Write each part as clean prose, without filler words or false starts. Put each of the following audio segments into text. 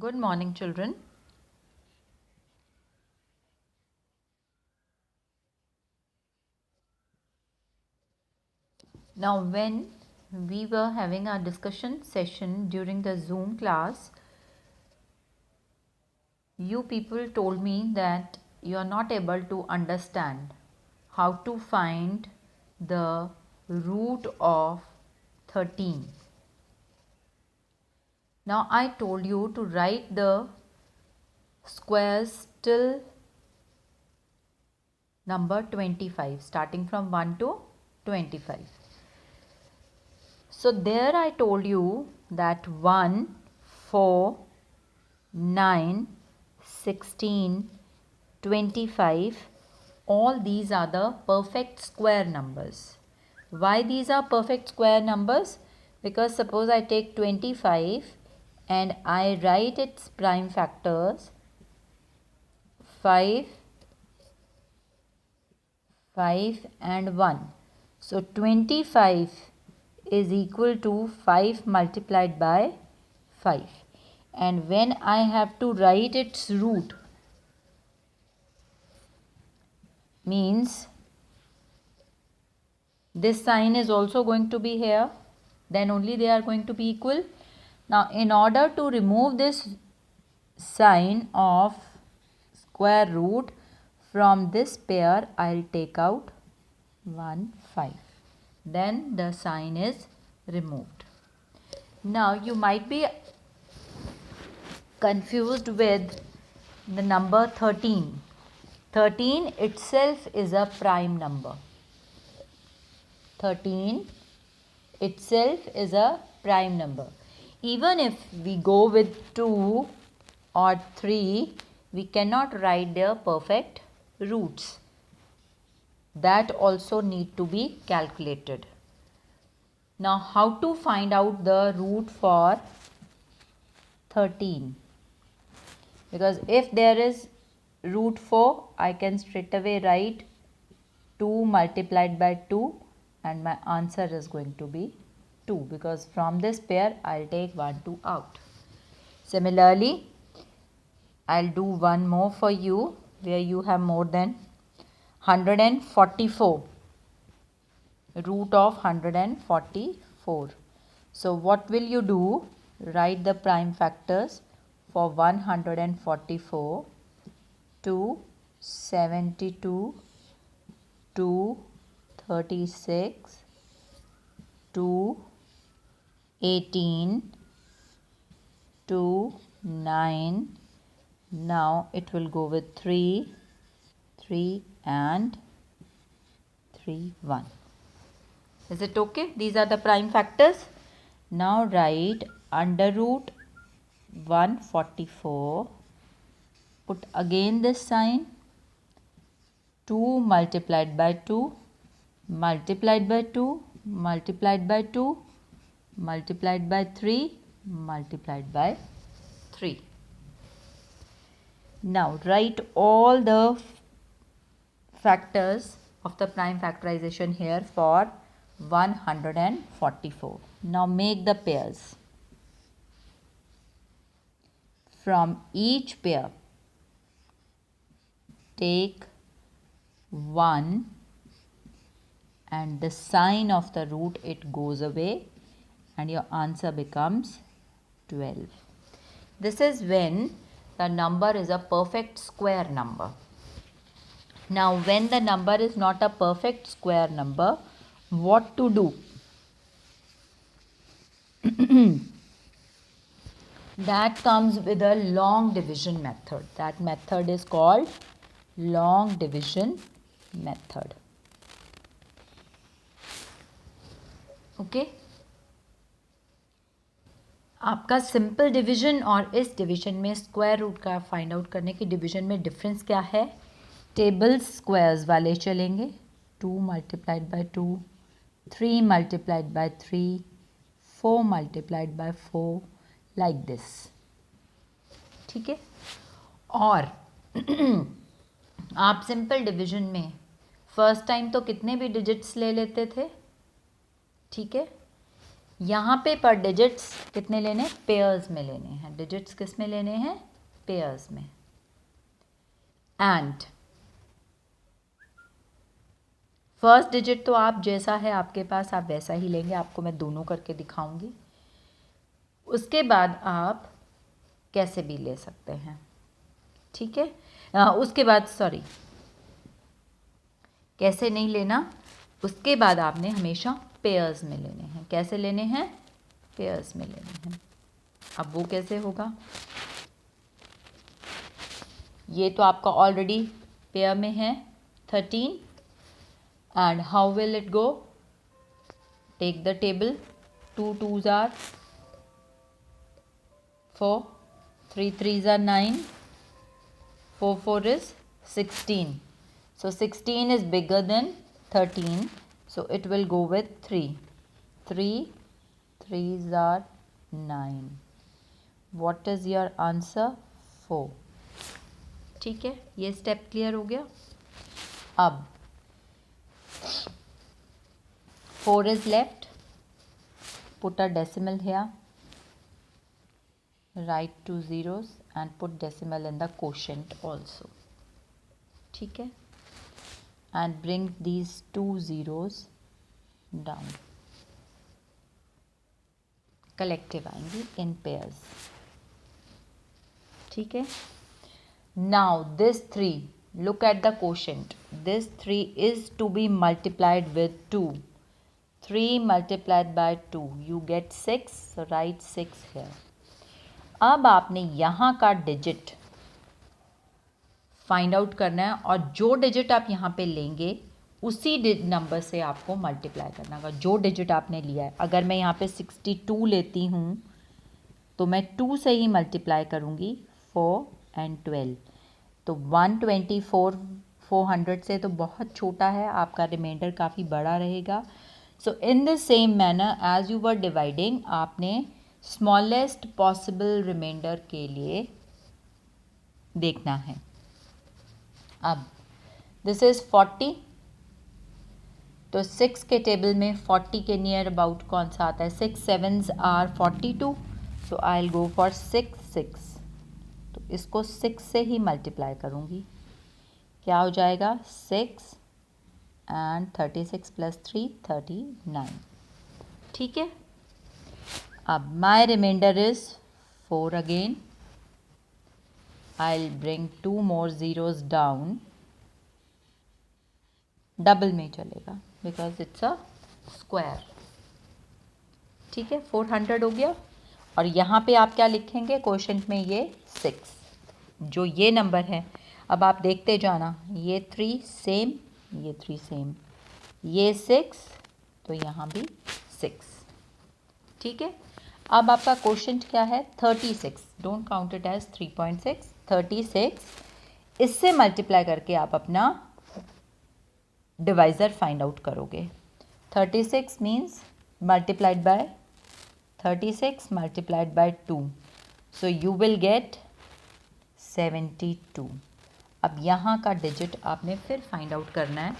Good morning, children. Now, when we were having our discussion session during the Zoom class, you people told me that you are not able to understand how to find the root of 13. Now, I told you to write the squares till number 25, starting from 1 to 25. So there I told you that 1, 4, 9, 16, 25, all these are the perfect square numbers. Why these are perfect square numbers? Because suppose I take 25 and I write its prime factors 5, 5 and 1. So 25 is equal to 5 multiplied by 5. And when I have to write its root, means this sign is also going to be here, then only they are going to be equal. Now in order to remove this sign of square root from this pair, I'll take out 1, 5. Then the sign is removed. Now you might be confused with the number 13. 13 itself is a prime number. 13 itself is a prime number. Even if we go with 2 or 3, we cannot write their perfect roots. That also need to be calculated. Now how to find out the root for 13? Because if there is root 4, I can straight away write 2 multiplied by 2 and my answer is going to be 2, because from this pair I'll take 1, 2 out. Similarly, I'll do one more for you where you have more than 144, root of 144. So what will you do? Write the prime factors for 144, 2, 72, 2, 36, 2, 18, 2, 9. Now it will go with 3, 3 and 3, 1. Is it okay? These are the prime factors. Now write under root 144. Put again this sign. 2 multiplied by 2, multiplied by 2, multiplied by 2, multiplied by 3, multiplied by 3. Now write all the factors of the prime factorization here for 144. Now make the pairs. From each pair, take 1 and the sign of the root, it goes away and your answer becomes 12. This is when the number is a perfect square number. Now when the number is not a perfect square number, what to do? That comes with a long division method. That method is called long division method. Okay? आपका simple division और इस division में square root का find out करने की division में difference क्या है? टेबल स्क्वायर्स वाले चलेंगे. 2 multiplied by 2, 3 multiplied by 3, 4 multiplied by 4, like this. ठीक है? और आप सिंपल डिवीजन में फर्स्ट टाइम तो कितने भी डिजिट्स ले लेते थे. ठीक है? यहाँ पे पर डिजिट्स कितने लेने, पेयर्स में लेने हैं। डिजिट्स किस में लेने हैं, पेयर्स में। एंड फर्स्ट डिजिट तो आप जैसा है आपके पास आप वैसा ही लेंगे, आपको मैं दोनों करके दिखाऊंगी। उसके बाद आप कैसे भी ले सकते हैं, ठीक है। उसके बाद सॉरी कैसे नहीं लेना, उसके बाद आपने हमेशा पेयर्स में लेने हैं। कैसे लेने हैं, पेयर्स में लेने हैं। अब वो कैसे होगा, ये तो आपका ऑलरेडी पेयर में है 13 and how will it go, take the table, 2 2s are 4, 3 3s are 9, 4 4 is 16, so 16 is bigger than 13, so it will go with 3, 3 3s are 9, what is your answer, 4। ठीक है, ये स्टेप क्लियर हो गया। अब 4 is left, put a decimal here, write 2 zeros and put decimal in the quotient also, ठीक है, and bring these 2 zeros down, collective आएंगी in pairs, ठीक है। Now this 3, look at the quotient, this 3 is to be multiplied with 2, 3 multiplied by 2 you get 6, so write 6 here। अब आपने यहाँ का digit find out करना है और जो डिजिट आप यहाँ पे लेंगे उसी नंबर से आपको मल्टीप्लाई करना होगा। जो डिजिट आपने लिया है, अगर मैं यहाँ पे 62 लेती हूँ तो मैं 2 से ही मल्टीप्लाई करूँगी, 4 and 12, तो 124 400 से तो बहुत छोटा है, आपका रिमाइंडर काफ़ी बड़ा रहेगा। So in the same manner as you were dividing, आपने स्मॉलेस्ट पॉसिबल रिमाइंडर के लिए देखना है। अब दिस इज 40, तो 6 के टेबल में 40 के नियर अबाउट कौन सा आता है, 6 7s are 42, so I will go for 6 6, तो इसको 6 से ही मल्टीप्लाई करूँगी, क्या हो जाएगा 6 and 36 plus 3 39, ठीक है। अब my remainder is 4 again, I'll bring 2 more zeros down, double में चलेगा because it's a square, ठीक है। 400 हो गया और यहाँ पे आप क्या लिखेंगे क्वोशंट में, ये 6 जो ये नंबर है। अब आप देखते जाना, ये 3 सेम, ये 3 सेम, ये 6, तो यहाँ भी 6, ठीक है। अब आपका क्वोशंट क्या है 36, डोंट काउंट इट एज 3.6, 36, इससे मल्टीप्लाई करके आप अपना डिवाइज़र फाइंड आउट करोगे। 36 means multiplied by 36 multiplied by 2, so you will get 72। अब यहाँ का डिजिट आपने फिर फाइंड आउट करना है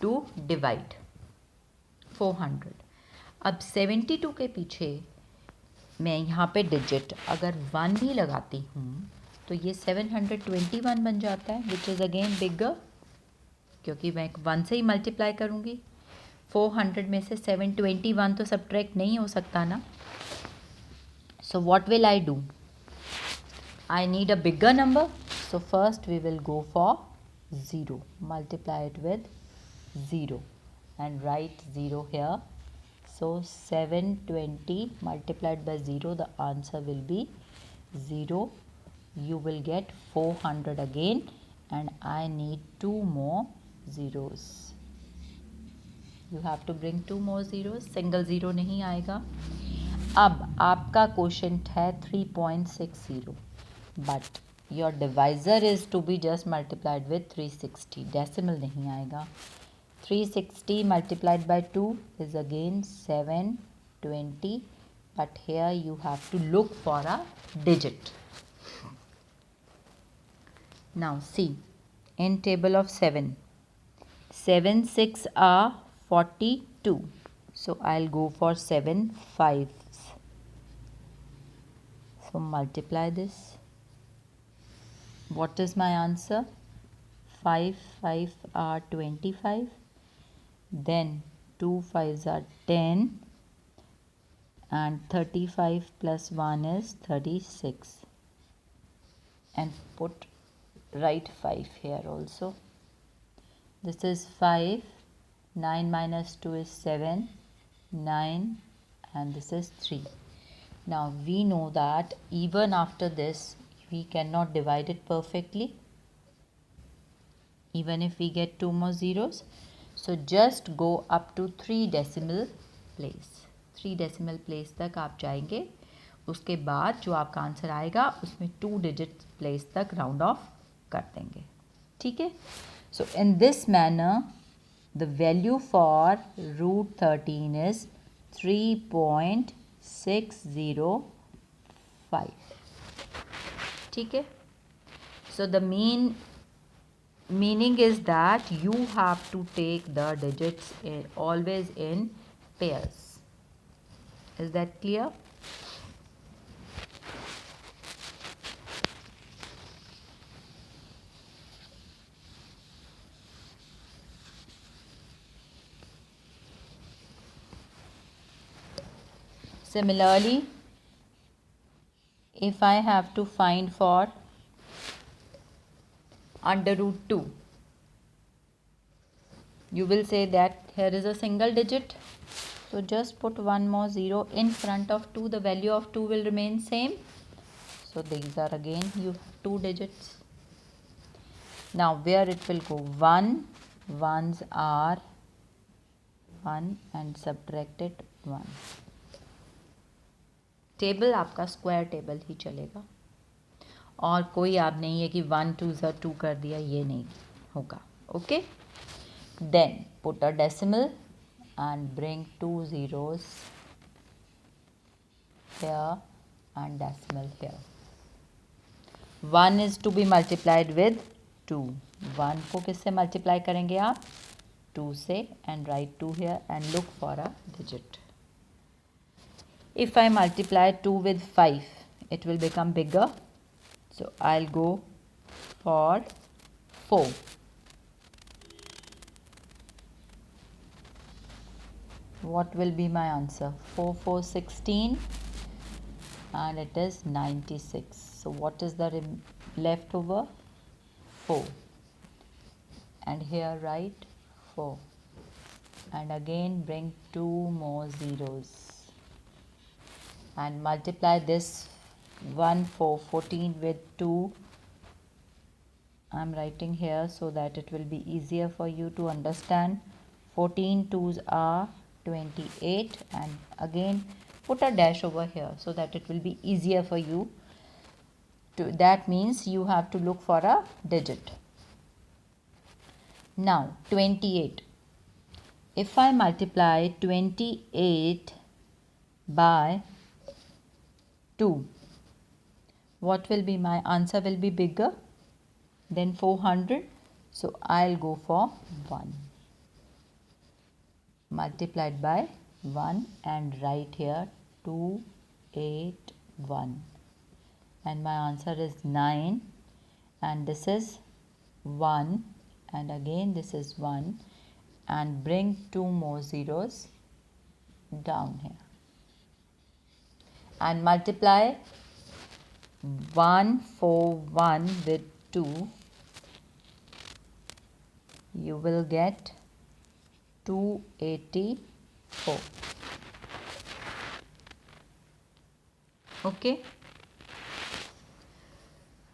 टू डिवाइड 400। अब 72 के पीछे मैं यहाँ पे डिजिट अगर 1 भी लगाती हूँ तो ये 721 बन जाता है, विच इज़ अगेन बिगर, क्योंकि मैं 1 से ही मल्टीप्लाई करूँगी। 400 में से 721 तो सब्ट्रैक्ट नहीं हो सकता ना। So what will I do, I need a bigger number, so first we will go for 0, multiply it with 0 and write 0 here. So 720 multiplied by 0, the answer will be 0. You will get 400 again and I need 2 more zeros. You have to bring 2 more zeros, single zero नहीं आएगा। अब आपका quotient है 3.60, but your divisor is to be just multiplied with 360, decimal नहीं आएगा। 360 multiplied by 2 is again 720, but here you have to look for a digit। Now see, in table of 7, 7 6 are 42, So I'll go for 7 fives. So multiply this. What is my answer? 5 5 are 25. Then 2 5s are 10. And 35 plus 1 is 36. And put write 5 here also. This is 5. 9 minus 2 is 7. 9. And this is 3. Now we know that even after this we cannot divide it perfectly, even if we get 2 more zeros. So just go up to 3 decimal place. 3 decimal place तक आप जाएंगे. उसके बाद जो आपका answer आएगा उसमें 2 digit place तक राउंड ऑफ कर देंगे. ठीक है. So in this manner the value for root 13 is 3.605. ठीक है. So the meaning is that you have to take the digits always in pairs. Is that clear? Similarly, if I have to find for under root 2, you will say that here is a single digit. So just put one more 0 in front of 2. The value of 2 will remain same. So these are again 2 digits. Now where it will go? 1. Ones are 1 and subtract it 1. Table आपका square table ही चलेगा और कोई आप नहीं है कि 1 2 2 कर दिया, ये नहीं होगा. Okay. Then put a decimal and bring 2 zeros here and decimal here. 1 is to be multiplied with 2. 1 को किससे मल्टीप्लाई करेंगे आप? 2 से. and write 2 here and look for a digit. If I multiply 2 with 5, it will become bigger. So I'll go for 4. What will be my answer? 4 4 16 and it is 96. So what is the leftover? 4. And here write 4. And again bring 2 more zeros. And multiply this 1 4 14 with 2. I'm writing here so that it will be easier for you to understand. 14 2s are 28 and again put a dash over here so that it will be easier for you to. That means you have to look for a digit. Now 28. If I multiply 28 by 2, what will be my answer? Will be bigger than 400. So I'll go for 1 multiplied by 1 and write here 281 and my answer is 9 and this is 1 and again this is 1 and bring 2 more zeros down here and multiply 141 with 2. You will get 284. Okay.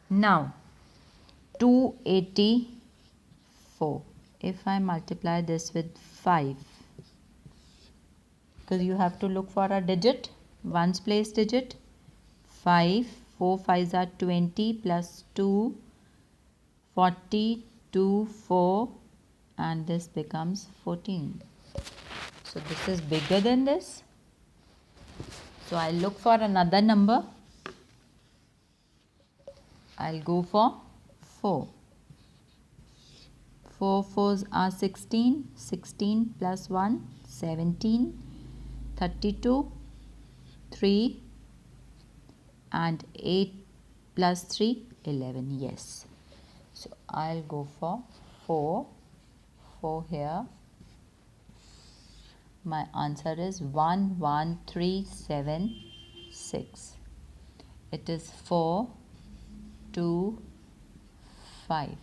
Now 284. If I multiply this with 5, because you have to look for a digit, ones place digit. 5 4 5s are 20 plus 2 40 2 4 and this becomes 14. So this is bigger than this. So I'll look for another number. I'll go for 4. 4 4s are 16. 16 plus 1 17 32, 3 and 8 plus 3, 11. Yes. So I'll go for 4 here. My answer is 11376. It is 4, 2, 5.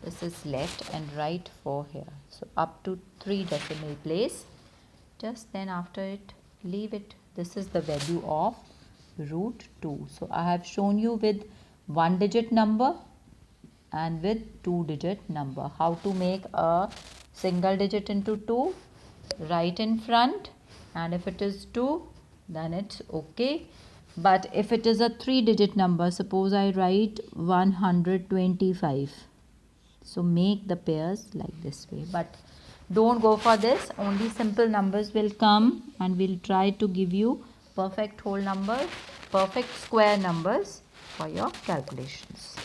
This is left and right 4 here. So up to 3 decimal place. Just then after it, leave it. This is the value of root 2. So I have shown you with 1 digit number and with 2 digit number. How to make a single digit into 2? Right in front, and if it is 2, then it's okay. But if it is a 3 digit number, suppose I write 125. So make the pairs like this way. But don't go for this. Only simple numbers will come, and we'll try to give you perfect whole numbers, perfect square numbers for your calculations.